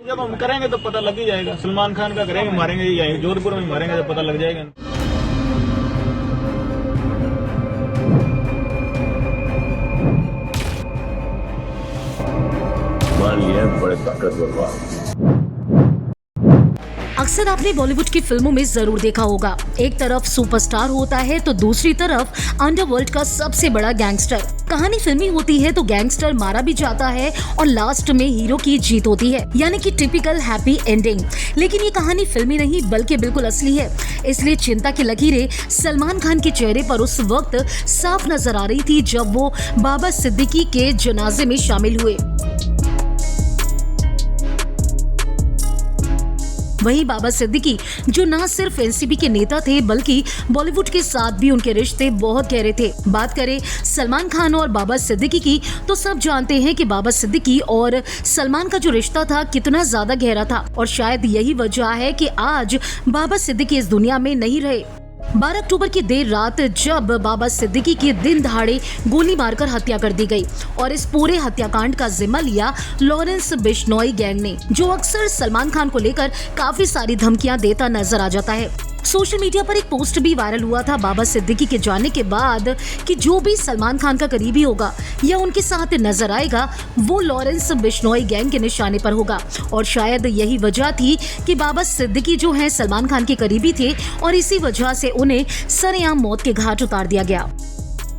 जब हम करेंगे तो पता लग ही जाएगा। सलमान खान का करेंगे, मारेंगे ही जाएंगे, जोधपुर में मारेंगे तो पता लग जाएगा। मान लिया बड़े ताकतवर। अक्सर आपने बॉलीवुड की फिल्मों में जरूर देखा होगा, एक तरफ सुपरस्टार होता है तो दूसरी तरफ अंडरवर्ल्ड का सबसे बड़ा गैंगस्टर। कहानी फिल्मी होती है तो गैंगस्टर मारा भी जाता है और लास्ट में हीरो की जीत होती है, यानी कि टिपिकल हैप्पी एंडिंग। लेकिन ये कहानी फिल्मी नहीं बल्कि बिल्कुल असली है, इसलिए चिंता की लकीरें सलमान खान के चेहरे पर उस वक्त साफ नजर आ रही थी जब वो बाबा सिद्दीकी के जनाजे में शामिल हुए। वहीं बाबा सिद्दीकी जो न सिर्फ एनसीपी के नेता थे बल्कि बॉलीवुड के साथ भी उनके रिश्ते बहुत गहरे थे। बात करें सलमान खान और बाबा सिद्दीकी की तो सब जानते हैं कि बाबा सिद्दीकी और सलमान का जो रिश्ता था कितना ज्यादा गहरा था, और शायद यही वजह है कि आज बाबा सिद्दीकी इस दुनिया में नहीं रहे। 12 अक्टूबर की देर रात जब बाबा सिद्दीकी की दिन दहाड़े गोली मारकर हत्या कर दी गई और इस पूरे हत्याकांड का जिम्मा लिया लॉरेंस बिश्नोई गैंग ने, जो अक्सर सलमान खान को लेकर काफी सारी धमकियां देता नजर आ जाता है। सोशल मीडिया पर एक पोस्ट भी वायरल हुआ था बाबा सिद्दीकी के जाने के बाद कि जो भी सलमान खान का करीबी होगा या उनके साथ नजर आएगा वो लॉरेंस बिश्नोई गैंग के निशाने पर होगा, और शायद यही वजह थी कि बाबा सिद्दीकी जो हैं सलमान खान के करीबी थे और इसी वजह से उन्हें सरेआम मौत के घाट उतार दिया गया।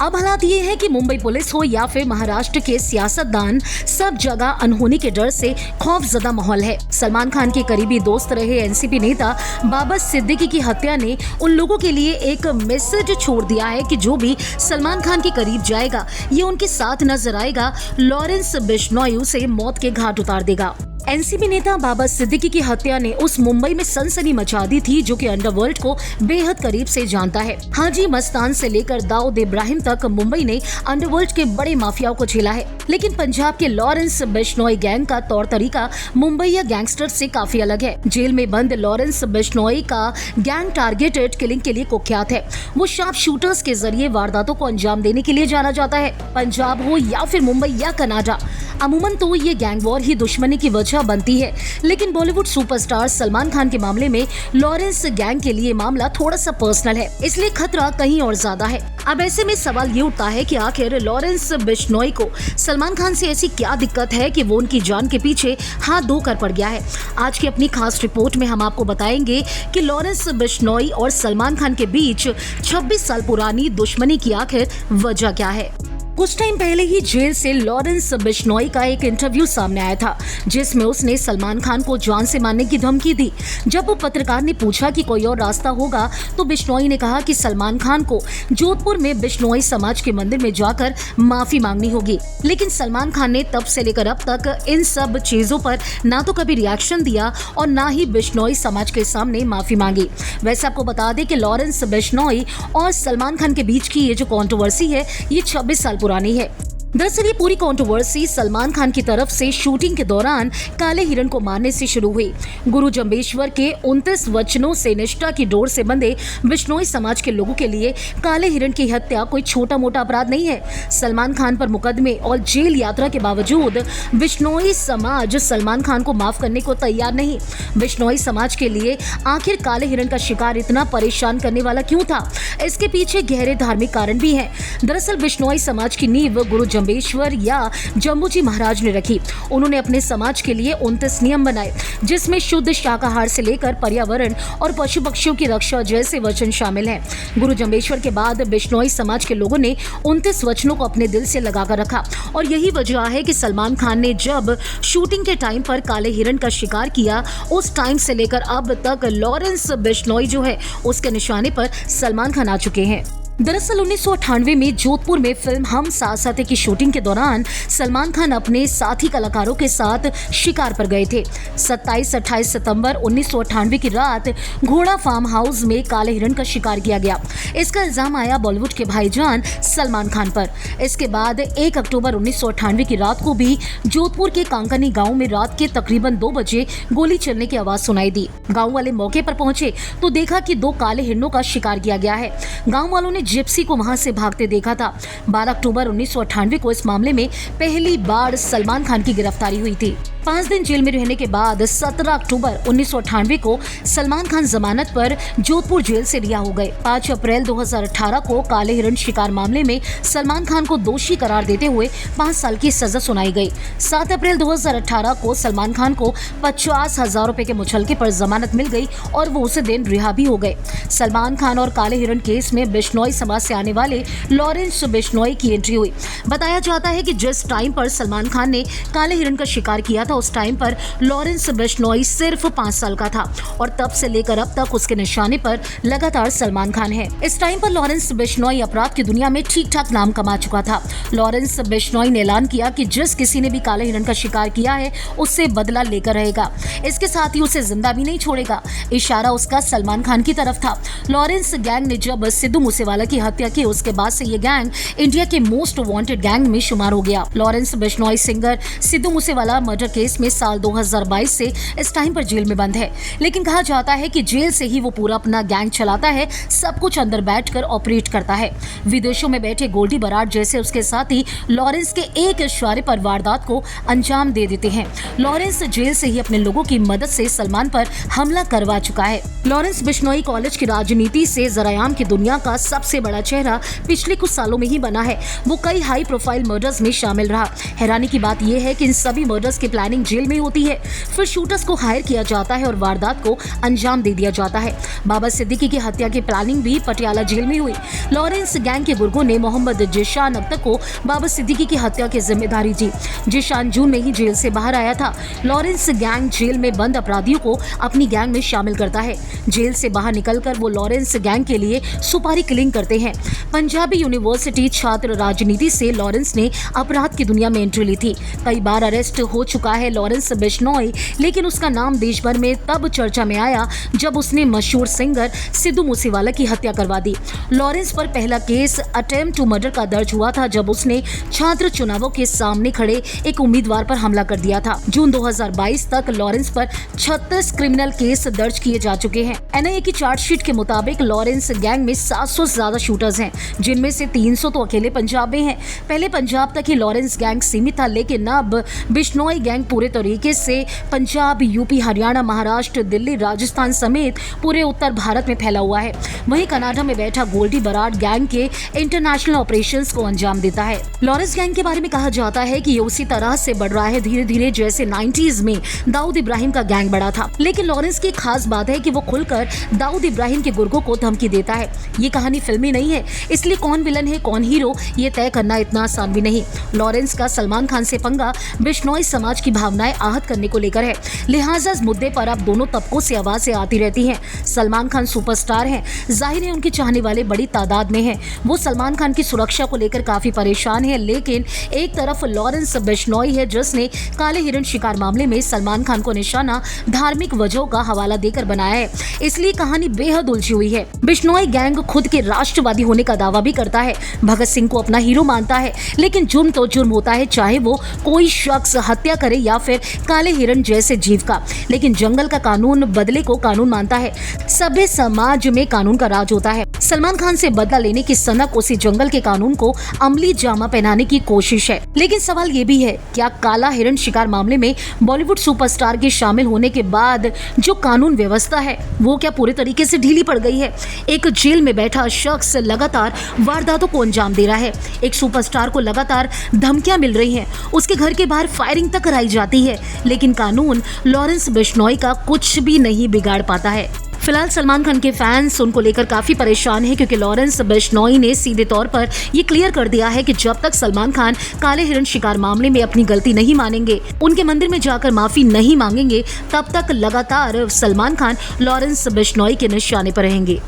अब हालात ये है कि मुंबई पुलिस हो या फिर महाराष्ट्र के सियासतदान, सब जगह अनहोनी के डर से खौफजदा माहौल है। सलमान खान के करीबी दोस्त रहे एनसीपी नेता बाबा सिद्दीकी की हत्या ने उन लोगों के लिए एक मैसेज छोड़ दिया है कि जो भी सलमान खान के करीब जाएगा, ये उनके साथ नजर आएगा, लॉरेंस बिश्नोई उसे मौत के घाट उतार देगा। एनसीपी नेता बाबा सिद्दीकी की हत्या ने उस मुंबई में सनसनी मचा दी थी जो कि अंडरवर्ल्ड को बेहद करीब से जानता है। हाजी मस्तान से लेकर दाऊद इब्राहिम तक मुंबई ने अंडरवर्ल्ड के बड़े माफियाओं को झेला है, लेकिन पंजाब के लॉरेंस बिश्नोई गैंग का तौर तरीका मुंबई या गैंगस्टर से काफी अलग है। जेल में बंद लॉरेंस बिश्नोई का गैंग टारगेटेड किलिंग के लिए कुख्यात है। वो शार्प शूटर्स के जरिए वारदातों को अंजाम देने के लिए जाना जाता है। पंजाब हो या फिर मुंबई या कनाडा, अमूमन तो ये गैंग वॉर ही दुश्मनी की वजह बनती है, लेकिन बॉलीवुड सुपरस्टार सलमान खान के मामले में लॉरेंस गैंग के लिए मामला थोड़ा सा पर्सनल है, इसलिए खतरा कहीं और ज्यादा है। अब ऐसे में सवाल ये उठता है कि आखिर लॉरेंस बिश्नोई को सलमान खान से ऐसी क्या दिक्कत है कि वो उनकी जान के पीछे हाथ धोकर पड़ गया है। आज की अपनी खास रिपोर्ट में हम आपको बताएंगे कि लॉरेंस बिश्नोई और सलमान खान के बीच 26 साल पुरानी दुश्मनी की आखिर वजह क्या है। कुछ टाइम पहले ही जेल से लॉरेंस बिश्नोई का एक इंटरव्यू सामने आया था जिसमें उसने सलमान खान को जान से मारने की धमकी दी। जब वो पत्रकार ने पूछा कि कोई और रास्ता होगा तो बिश्नोई ने कहा कि सलमान खान को जोधपुर में बिश्नोई समाज के मंदिर में जाकर माफी मांगनी होगी, लेकिन सलमान खान ने तब से लेकर अब तक इन सब चीजों पर ना तो कभी रिएक्शन दिया और ना ही बिश्नोई समाज के सामने माफी मांगी। वैसे आपको बता दें कि लॉरेंस बिश्नोई और सलमान खान के बीच की ये जो कंट्रोवर्सी है ये 26 साल पुरानी है। दरअसल ये पूरी कंट्रोवर्सी सलमान खान की तरफ से शूटिंग के दौरान काले हिरण को मारने से शुरू हुई। गुरु जंबेश्वर के 29 वचनों से निष्ठा की डोर से बंधे बिश्नोई समाज के लोगों के लिए काले हिरण की हत्या कोई छोटा मोटा अपराध नहीं है। सलमान खान पर मुकदमे और जेल यात्रा के बावजूद बिश्नोई समाज सलमान खान को माफ करने को तैयार नहीं। बिश्नोई समाज के लिए आखिर काले हिरण का शिकार इतना परेशान करने वाला क्यों था? इसके पीछे गहरे धार्मिक कारण भी है। दरअसल बिश्नोई समाज की नींव गुरु जंबेश्वर या जम्बूजी महाराज ने रखी। उन्होंने अपने समाज के लिए 29 नियम बनाए जिसमें शुद्ध शाकाहार से लेकर पर्यावरण और पशु पक्षियों की रक्षा जैसे वचन शामिल हैं। गुरु जंबेश्वर के बाद बिश्नोई समाज के लोगों ने 29 वचनों को अपने दिल से लगाकर रखा, और यही वजह है कि सलमान खान ने जब शूटिंग के टाइम पर काले हिरण का शिकार किया उस टाइम से लेकर अब तक लॉरेंस बिश्नोई जो है उसके निशाने पर सलमान खान आ चुके हैं। दरअसल 1998 में जोधपुर में फिल्म हम साथ साथ की शूटिंग के दौरान सलमान खान अपने साथी कलाकारों के साथ शिकार पर गए थे। 27-28 सितंबर 1998 की रात घोड़ा फार्म हाउस में काले हिरण का शिकार किया गया। इसका इल्जाम आया बॉलीवुड के भाईजान सलमान खान पर। इसके बाद 1 अक्टूबर 1998 की रात को भी जोधपुर के कांकनी गाँव में रात के तकरीबन 2 बजे गोली चलने की आवाज सुनाई दी। गाँव वाले मौके पर पहुंचे तो देखा कि 2 काले हिरणों का शिकार किया गया है। गाँव वालों ने जिप्सी को वहां से भागते देखा था। 12 अक्टूबर 1998 को इस मामले में पहली बार सलमान खान की गिरफ्तारी हुई थी। 5 दिन जेल में रहने के बाद 17 अक्टूबर 1998 को सलमान खान जमानत पर जोधपुर जेल से रिहा हो गए। 5 अप्रैल 2018 को काले हिरण शिकार मामले में सलमान खान को दोषी करार देते हुए 5 साल की सजा सुनाई गई। 7 अप्रैल 2018 को सलमान खान को 50,000 रुपए के मुचलके पर जमानत मिल गई और वो उसी दिन रिहा भी हो गए। सलमान खान और काले हिरण केस में बिश्नोई समाज से आने वाले लॉरेंस बिश्नोई की एंट्री हुई। बताया जाता है कि जिस टाइम पर सलमान खान ने काले हिरण का शिकार किया था उस टाइम पर लॉरेंस बिश्नोई सिर्फ 5 साल का था और तब से लेकर अब तक उसके निशाने पर लगातार सलमान खान है। इस टाइम पर लॉरेंस बिश्नोई अपराध की दुनिया में ठीक ठाक नाम कमा चुका था। लॉरेंस बिश्नोई ने ऐलान किया कि जिस किसी ने भी काले हिरण का शिकार किया है उससे बदला लेकर रहेगा, इसके साथ ही उसे जिंदा भी नहीं छोड़ेगा। इशारा उसका सलमान खान की तरफ था। लॉरेंस गैंग ने जब सिद्धू मूसेवाला की हत्या की उसके बाद से ये गैंग इंडिया के मोस्ट वांटेड गैंग में शुमार हो गया। Lawrence Bishnoi singer Sidhu Moosewala murder case में साल 2022 से इस टाइम पर जेल में बंद है, लेकिन कहा जाता है कि जेल से ही वो पूरा अपना गैंग चलाता है, सब कुछ अंदर बैठकर ऑपरेट करता है। विदेशों में बैठे गोल्डी बराड़ जैसे उसके साथी लॉरेंस के एक इशारे पर वारदात को अंजाम दे देते हैं। लॉरेंस जेल से ही अपने लोगों की मदद से सलमान पर हमला करवा चुका है। लॉरेंस बिश्नोई कॉलेज की राजनीति से ज़रायाम की दुनिया का सबसे बड़ा चेहरा पिछले कुछ सालों में ही बना है। वो कई हाई प्रोफाइल मर्डर्स में शामिल रहा। हैरानी की बात यह है कि इन सभी मर्डर्स की प्लानिंग जेल में होती है, फिर शूटर्स को हायर किया जाता है और वारदात को अंजाम दे दिया जाता है। बाबा सिद्दीकी की हत्या की प्लानिंग भी पटियाला जेल में हुई। लॉरेंस गैंग के गुर्गों ने मोहम्मद जिशान अख्तर को बाबा सिद्दीकी की हत्या की जिम्मेदारी दी। जिशान जून में ही जेल से बाहर आया था। लॉरेंस गैंग जेल में बंद अपराधियों को अपनी गैंग में शामिल करता है। जेल से बाहर निकलकर वो लॉरेंस गैंग के लिए सुपारी किलिंग करते हैं। पंजाबी यूनिवर्सिटी छात्र राजनीति से लॉरेंस ने अपराध की दुनिया में एंट्री ली थी। कई बार अरेस्ट हो चुका है लॉरेंस बिश्नोई, लेकिन उसका नाम देश भर में तब चर्चा में आया जब उसने मशहूर सिंगर सिद्धू मूसेवाला की हत्या करवा दी। लॉरेंस पर पहला केस अटेम्प्ट टू मर्डर का दर्ज हुआ था जब उसने छात्र चुनावों के सामने खड़े एक उम्मीदवार पर हमला कर दिया था। जून 2022 तक लॉरेंस पर 36 क्रिमिनल केस दर्ज किए जा चुके हैं। एनआईए की चार्जशीट के मुताबिक लॉरेंस गैंग में 700 से ज्यादा शूटर्स हैं, जिनमें से 300 तो अकेले पंजाब में हैं। पहले पंजाब तक ही लॉरेंस गैंग सीमित था, लेकिन अब बिश्नोई गैंग पूरे तरीके से पंजाब, यूपी, हरियाणा, महाराष्ट्र, दिल्ली, राजस्थान समेत पूरे उत्तर भारत में फैला हुआ है। वहीं कनाडा में बैठा गोल्डी बराड़ गैंग के इंटरनेशनल ऑपरेशंस को अंजाम देता है। लॉरेंस गैंग के बारे में कहा जाता है कि ये उसी तरह से बढ़ रहा है धीरे धीरे जैसे 90s में दाऊद इब्राहिम का गैंग बढ़ा था। लेकिन लॉरेंस की खास बात है कि वो खुलकर दाऊद इब्राहिम के गुर्गों को धमकी देता है। ये कहानी फिल्मी नहीं है, इसलिए कौन विलन है कौन हीरो ये तय करना इतना आसान भी नहीं। लॉरेंस का सलमान खान से पंगा बिश्नोई समाज की भावनाएं आहत करने को लेकर है, लिहाजा इस मुद्दे पर अब दोनों तबकों से आवाजें आती रहती हैं। सलमान खान सुपरस्टार हैं, जाहिर है उनके चाहने वाले बड़ी तादाद में हैं। वो सलमान खान की सुरक्षा को लेकर काफी परेशान है, लेकिन एक तरफ लॉरेंस बिश्नोई है जिसने काले हिरण शिकार मामले में सलमान खान को निशाना धार्मिक वजहों का हवाला देकर बनाया है, इसलिए कहानी बेहद उलझी हुई है। बिश्नोई गैंग खुद के राष्ट्रवादी होने का दावा भी करता है, भगत सिंह को अपना हीरो मानता है, लेकिन जुर्म तो जुर्म होता है, चाहे वो कोई शख्स हत्या करे या फिर काले हिरण जैसे जीव का। लेकिन जंगल का कानून बदले को कानून मानता है। सभ्य समाज में कानून का राज होता है। सलमान खान से बदला लेने की सनक उसी जंगल के कानून को अमली जामा पहनाने की कोशिश है। लेकिन सवाल ये भी है, क्या काला हिरण शिकार मामले में बॉलीवुड सुपरस्टार के शामिल होने के बाद जो कानून व्यवस्था है वो क्या पूरे तरीके से ढीली पड़ गई है? एक जेल में बैठा शख्स लगातार वारदातों को अंजाम दे रहा है, एक सुपरस्टार को लगातार धमकियां मिल रही हैं, उसके घर के बाहर फायरिंग तक कराई जाती है, लेकिन कानून लॉरेंस बिश्नोई का कुछ भी नहीं बिगाड़ पाता है। फिलहाल सलमान खान के फैंस उनको लेकर काफी परेशान हैं, क्योंकि लॉरेंस बिश्नोई ने सीधे तौर पर ये क्लियर कर दिया है कि जब तक सलमान खान काले हिरण शिकार मामले में अपनी गलती नहीं मानेंगे, उनके मंदिर में जाकर माफी नहीं मांगेंगे, तब तक लगातार सलमान खान लॉरेंस बिश्नोई के निशाने पर रहेंगे।